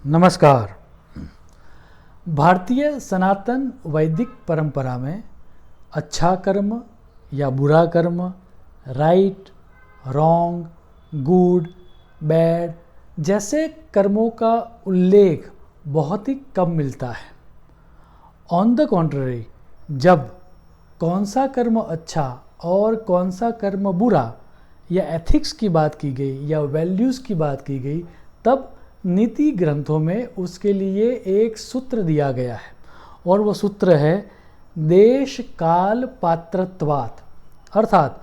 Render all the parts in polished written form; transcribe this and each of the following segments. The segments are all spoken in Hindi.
नमस्कार। भारतीय सनातन वैदिक परंपरा में अच्छा कर्म या बुरा कर्म, राइट, रॉन्ग, गुड, बैड जैसे कर्मों का उल्लेख बहुत ही कम मिलता है। ऑन द कॉन्ट्ररी, जब कौन सा कर्म अच्छा और कौन सा कर्म बुरा या एथिक्स की बात की गई या वैल्यूज़ की बात की गई, तब नीति ग्रंथों में उसके लिए एक सूत्र दिया गया है और वो सूत्र है देश काल पात्रत्वात्। अर्थात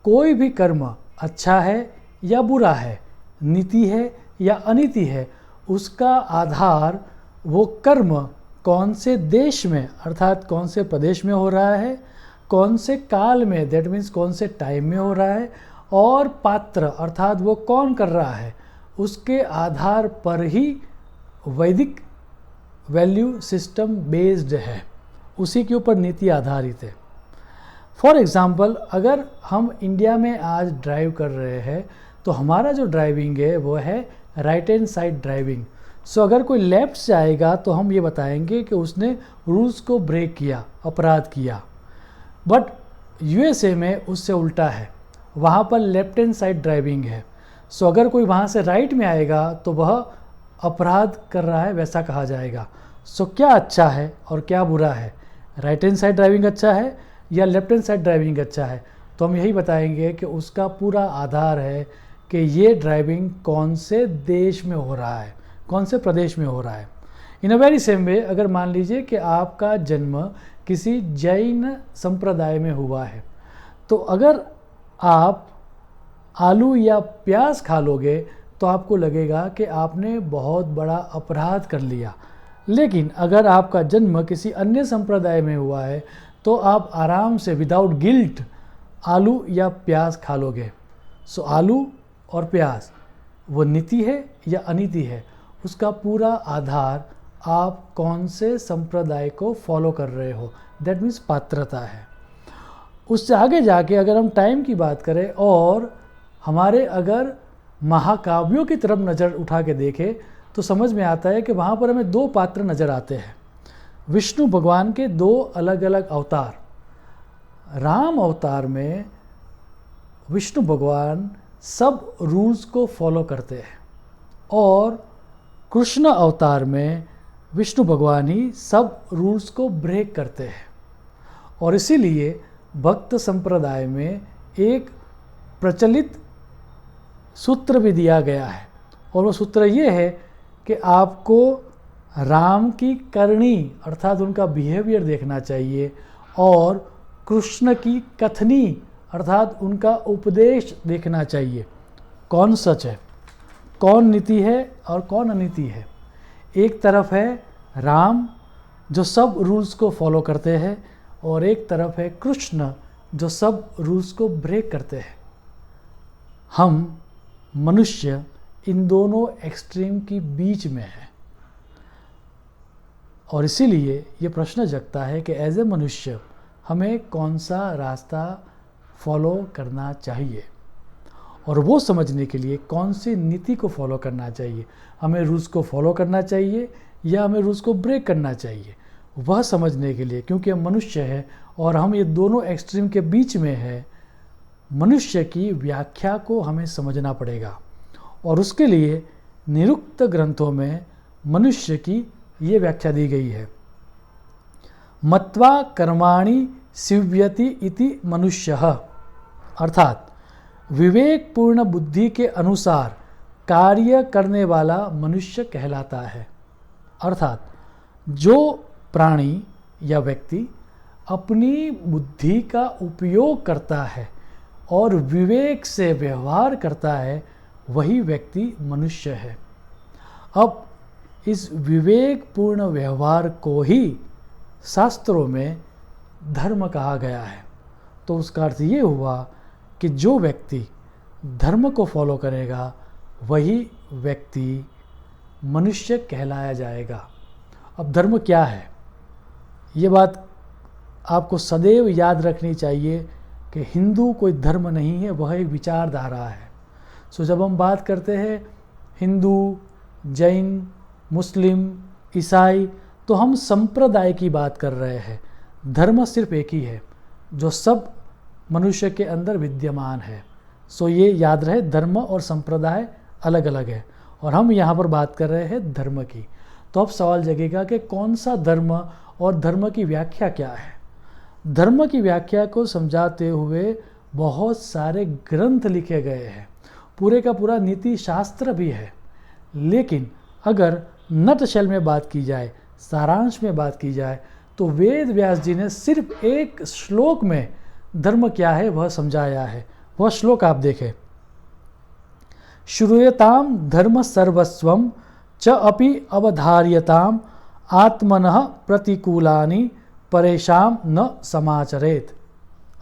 कोई भी कर्म अच्छा है या बुरा है, नीति है या अनीति है, उसका आधार वो कर्म कौन से देश में अर्थात कौन से प्रदेश में हो रहा है, कौन से काल में दैट मीन्स कौन से टाइम में हो रहा है, और पात्र अर्थात वो कौन कर रहा है, उसके आधार पर ही वैदिक वैल्यू सिस्टम बेस्ड है, उसी के ऊपर नीति आधारित है। फॉर एग्ज़ाम्पल, अगर हम इंडिया में आज ड्राइव कर रहे हैं तो हमारा जो ड्राइविंग है वो है राइट हैंड साइड ड्राइविंग। सो अगर कोई लेफ्ट से आएगा तो हम ये बताएंगे कि उसने रूल्स को ब्रेक किया, अपराध किया। बट यूएसए में उससे उल्टा है, वहाँ पर लेफ्ट हैंड साइड ड्राइविंग है। सो अगर कोई वहाँ से राइट में आएगा तो वह अपराध कर रहा है, वैसा कहा जाएगा। सो क्या अच्छा है और क्या बुरा है, राइट हैंड साइड ड्राइविंग अच्छा है या लेफ्ट हैंड साइड ड्राइविंग अच्छा है, तो हम यही बताएंगे कि उसका पूरा आधार है कि ये ड्राइविंग कौन से देश में हो रहा है, कौन से प्रदेश में हो रहा है। इन अ वेरी सेम वे, अगर मान लीजिए कि आपका जन्म किसी जैन संप्रदाय में हुआ है, तो अगर आप आलू या प्याज खा लोगे तो आपको लगेगा कि आपने बहुत बड़ा अपराध कर लिया। लेकिन अगर आपका जन्म किसी अन्य संप्रदाय में हुआ है तो आप आराम से विदाउट गिल्ट आलू या प्याज खा लोगे। सो आलू और प्याज वो नीति है या अनीति है, उसका पूरा आधार आप कौन से संप्रदाय को फॉलो कर रहे हो, दैट मीन्स पात्रता है। उससे आगे जाके अगर हम टाइम की बात करें और हमारे अगर महाकाव्यों की तरफ नज़र उठा के देखें तो समझ में आता है कि वहाँ पर हमें दो पात्र नज़र आते हैं, विष्णु भगवान के दो अलग अलग अवतार। राम अवतार में विष्णु भगवान सब रूल्स को फॉलो करते हैं और कृष्ण अवतार में विष्णु भगवान ही सब रूल्स को ब्रेक करते हैं। और इसीलिए भक्त संप्रदाय में एक प्रचलित सूत्र भी दिया गया है और वो सूत्र ये है कि आपको राम की करनी अर्थात उनका बिहेवियर देखना चाहिए और कृष्ण की कथनी अर्थात उनका उपदेश देखना चाहिए। कौन सच है, कौन नीति है और कौन अनीति है। एक तरफ है राम जो सब रूल्स को फॉलो करते हैं और एक तरफ है कृष्ण जो सब रूल्स को ब्रेक करते हैं। हम मनुष्य इन दोनों एक्सट्रीम की बीच में है और इसीलिए ये प्रश्न जगता है कि एज ए मनुष्य हमें कौन सा रास्ता फॉलो करना चाहिए और वो समझने के लिए कौन सी नीति को फॉलो करना चाहिए। हमें रूल्स को फॉलो करना चाहिए या हमें रूल्स को ब्रेक करना चाहिए, वह समझने के लिए, क्योंकि हम मनुष्य हैं और हम ये दोनों एक्सट्रीम के बीच में है, मनुष्य की व्याख्या को हमें समझना पड़ेगा। और उसके लिए निरुक्त ग्रंथों में मनुष्य की ये व्याख्या दी गई है, मत्वा कर्माणि सिव्यति इति मनुष्यः। अर्थात विवेकपूर्ण बुद्धि के अनुसार कार्य करने वाला मनुष्य कहलाता है। अर्थात जो प्राणी या व्यक्ति अपनी बुद्धि का उपयोग करता है और विवेक से व्यवहार करता है, वही व्यक्ति मनुष्य है। अब इस विवेकपूर्ण व्यवहार को ही शास्त्रों में धर्म कहा गया है। तो उसका अर्थ ये हुआ कि जो व्यक्ति धर्म को फॉलो करेगा वही व्यक्ति मनुष्य कहलाया जाएगा। अब धर्म क्या है, ये बात आपको सदैव याद रखनी चाहिए कि हिंदू कोई धर्म नहीं है, वह एक विचारधारा है। सो जब हम बात करते हैं हिंदू, जैन, मुस्लिम, ईसाई, तो हम संप्रदाय की बात कर रहे हैं। धर्म सिर्फ एक ही है जो सब मनुष्य के अंदर विद्यमान है। सो ये याद रहे, धर्म और संप्रदाय अलग अलग है और हम यहाँ पर बात कर रहे हैं धर्म की। तो अब सवाल जगेगा कि कौन सा धर्म और धर्म की व्याख्या क्या है। धर्म की व्याख्या को समझाते हुए बहुत सारे ग्रंथ लिखे गए हैं, पूरे का पूरा नीति शास्त्र भी है। लेकिन अगर नटशेल में बात की जाए, सारांश में बात की जाए, तो वेद व्यास जी ने सिर्फ एक श्लोक में धर्म क्या है वह समझाया है। वह श्लोक आप देखें, श्रूयताम धर्म सर्वस्वम च अपि अवधार्यताम आत्मनः प्रतिकूलानि परेशान न समाचरेत।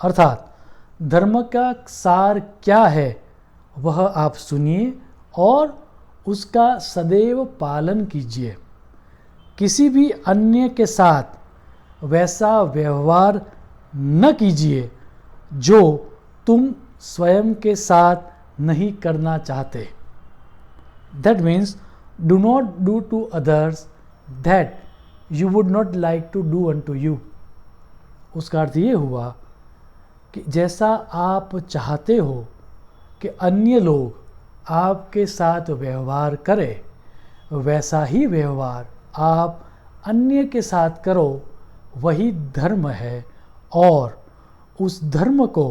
अर्थात धर्म का सार क्या है वह आप सुनिए और उसका सदैव पालन कीजिए। किसी भी अन्य के साथ वैसा व्यवहार न कीजिए जो तुम स्वयं के साथ नहीं करना चाहते। That means do not do to others that you would not like to do unto you। उसका अर्थ ये हुआ कि जैसा आप चाहते हो कि अन्य लोग आपके साथ व्यवहार करें, वैसा ही व्यवहार आप अन्य के साथ करो, वही धर्म है और उस धर्म को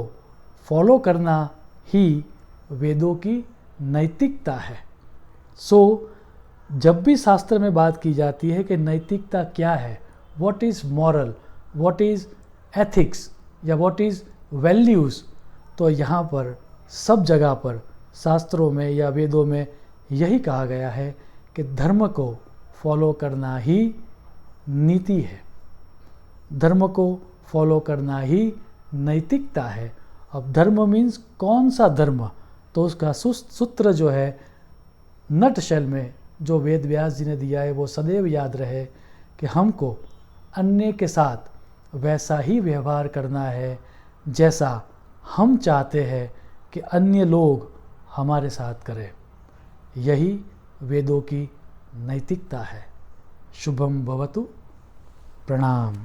फॉलो करना ही वेदों की नैतिकता है। सो जब भी शास्त्र में बात की जाती है कि नैतिकता क्या है, what is moral, what is ethics या व्हाट इज़ वैल्यूज़, तो यहाँ पर सब जगह पर शास्त्रों में या वेदों में यही कहा गया है कि धर्म को फॉलो करना ही नीति है, धर्म को फॉलो करना ही नैतिकता है। अब धर्म मीन्स कौन सा धर्म, तो उसका सूत्र जो है नटशेल में जो वेद व्यास जी ने दिया है वो सदैव याद रहे कि हमको अन्य के साथ वैसा ही व्यवहार करना है जैसा हम चाहते हैं कि अन्य लोग हमारे साथ करें। यही वेदों की नैतिकता है। शुभम भवतु। प्रणाम।